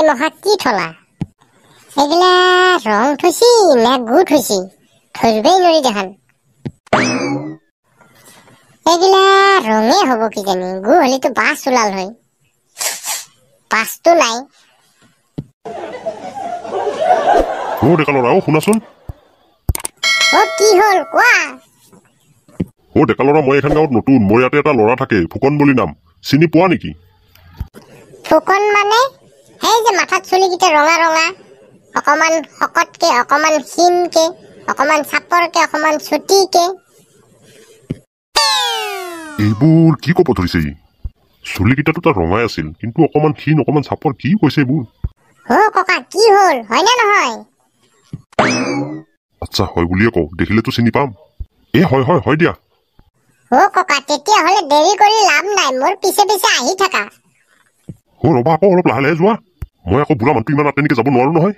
নহা কি থলা এগিলা ৰং থৈছি নে গু থৈছি ধৰিবই নোৱাৰি দেখান এগিলা ৰঙে হব কিজানি গু হলেতো বাছ ওলাল হয় বাছটো নাই ও ডেকা ল'ৰা শুনাচোন কি হল কোৱা ডেকা ল'ৰা মই এখন গাঁৱত নতুন মোৰ ইয়াতে এটা ল'ৰা থাকে ফুকন বুলি নাম চিনি পোৱা নেকি ফুকন মানে সেই যে মাথাত চুলিকেইটা ৰঙা ৰঙা অকমান শকতকে অকমান ক্ষীণকে অকমান চাপৰকে অকমান ছুটিকে এইবোৰ কি ক'ব ধৰিছে চুলিকেইটাতো তাৰ ৰঙাই আছিল কিন্তু অকমান ক্ষীণ অকমান চাপৰ কি কৈছে এইবোৰ ককা কি হল হয়নে নহয় আচ্ছা হয় বুলিয়ে কওঁ দেখিলেতো চিনি পাম হয় হয় হয় দিয়া ককা তেতিয়াহলে দেৰি কৰি লাভ নাই মোৰ পিছে পিছে আহি থাকা ৰবা আকৌ অলপ লাহে লাহে যোৱা মই আকৌ বুঢ়া মানুহটো ইমান তেনেকে যাব নোৱাৰো নহয়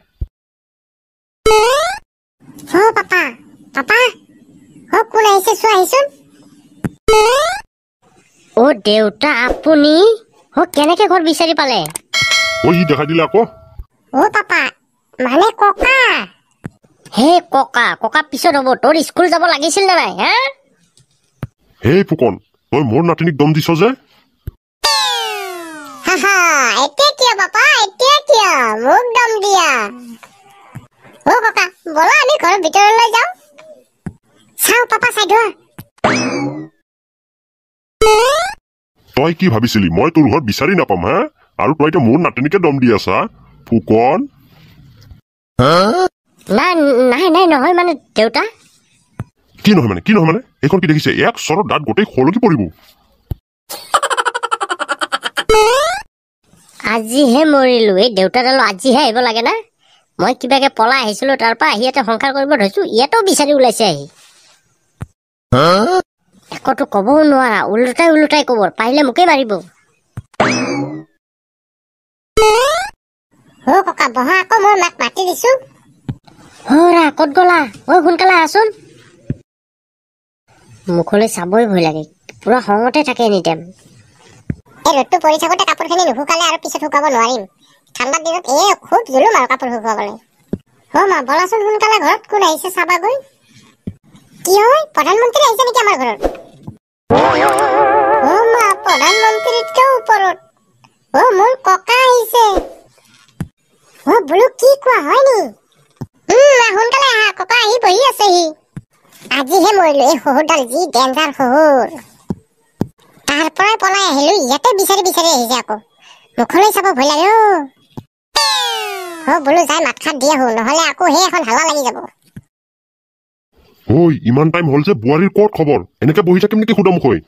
পাপা পাপা কোন আহিছে চোৱা আহিছোন দেউতা আপুনি কেনেকে ঘৰ বিচাৰি পালে ই দেখাই দিলে আকৌ পাপা মানে ককা হে ককা ককা পিছত হব তোৰ স্কুল যাব লাগিছিল নে নাই হা হেই ফুকন তই মোৰ নাতিনীক দম দিছ যে এতিয়া কিয় পাপা এতিয়া কিয় মোক দম দিয়া ককা বলা আমি ঘৰৰ ভিতৰলৈ যাওঁ চাও পাপা চাই ধোৱা তই কি ভাবিছিলি মই তোৰ ঘৰত বিচাৰি নাপাম হা আৰু তই এতিয়া মোৰ নাতিনীকে দম দি আছা ফুকন নাই নাই নাই নহয় মানে দেউতা কি নহয় মানে এইখন কি দেখিছে এক চৰৰ দাঁত গোটেই খলকি পৰিব আজিহে মৰিলো এই দেউতাডালো আজিহে আহিব লাগে না মই কিবাকে পলাই আহিছিলো তাৰ পৰা আহি ইয়াতে সংসাৰ কৰিব ধৰিছো ইয়াতো বিচাৰি ওলাইছে আহি একোতো কবও নোৱাৰা ওলোটাই কব পাৰিলে মোকে মাৰিব ককা বহা আকৌ মই মাক মাতি দিছো ক'ত গলা সোনকালে আহচোন মুখলৈ চাবই ভয় লাগে পুৰা খঙতে থাকে এনিটাইম এই ৰ'দটো পৰি থাকোতে কাপোৰখিনি নুশুকালে আৰু পিছত শুকাব নোৱাৰিম ঠাণ্ডাৰ দিনত খুব জুলুম আৰু কাপোৰ শুকুৱাবলৈ মা বলাচোন সোনকালে ঘৰত কোন আহিছে চাবাগৈ কি হয় প্ৰধানমন্ত্ৰী আহিছে নেকি আমাৰ ঘৰত মা প্ৰধানমন্ত্ৰীতকৈ ওপৰত মোৰ ককা আহিছে বোলো কি কোৱা হয় নি সোনকালে আহা ককা আহি বহি আছেহি আজিহে মৰিলো এই শহুৰডাল যি ডেঞ্জাৰ শহুৰ তাৰ পৰাই পলাই আহিলো ইয়াতে বিচাৰি বিচাৰি আহিছে আকৌ মুখলৈ চাব ভয় লাগে বোলো যাই মাত খাত দি আহো নহলে আকৌ সেই এখন হালা লাগি যাব ইমান টাইম হল যে বোৱাৰীৰ ক'ত খবৰ এনেকে বহি থাকিম নেকি সুদমুখ হৈ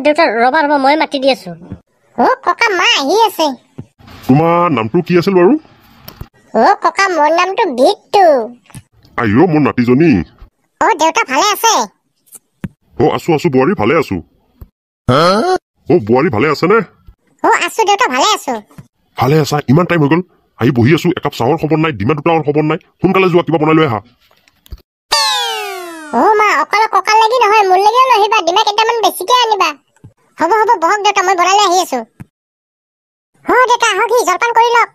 দেউতা ৰবা মই মাতি দি আছো ককা মা আহি আছে তোমাৰ নামটো কি আছিল বাৰু ককা মোৰ নামটো বিট্টু মোৰ নাতিজনী দেউতা ভালে আছে আছো বোৱাৰী ভালে আছো বোৱাৰী ভালে আছে নে আছো দেউতা ভালে আছো ভালে আছা ইমান টাইম হৈ গল আহি বহি আছো একাপ চাহৰ খবৰ নাই ডিমা দুটাৰ খবৰ নাই সোনকালে যোৱা কিবা বনাই লৈ আহা মা অকল ককাৰ লাগি নহয় মোৰ লাগিও নহিবা ডিমা কেইটামান বেছিকে আনিবা হ'ব বহক দেউতা মই বনাই লৈ আহি আছো দেউতা আহক জলপান কৰি লওক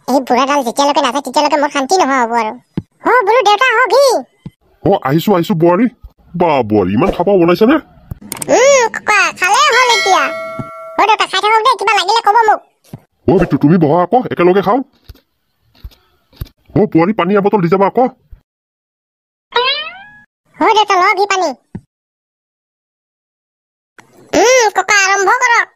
এই বুঢ়াডাল যেতিয়ালৈকে নাযায় তেতিয়ালৈকে মোৰ শান্তি নোহোৱা হ'ব আৰু বোলো দেউতা আহক আহিছো বোৱাৰী বোৱাৰী ইমান খাব বনাইছে নে ককা খালে হ'ল এতিয়া দেউতা খাই থাকক দেই কিবা লাগিলে ক'ব মোক বিট্টু তুমি বহা আকৌ একেলগে খাওঁ বোৱাৰী পানী এবটল দি যাবা আকৌ দেউতা লওক পানী ককা আৰম্ভ কৰক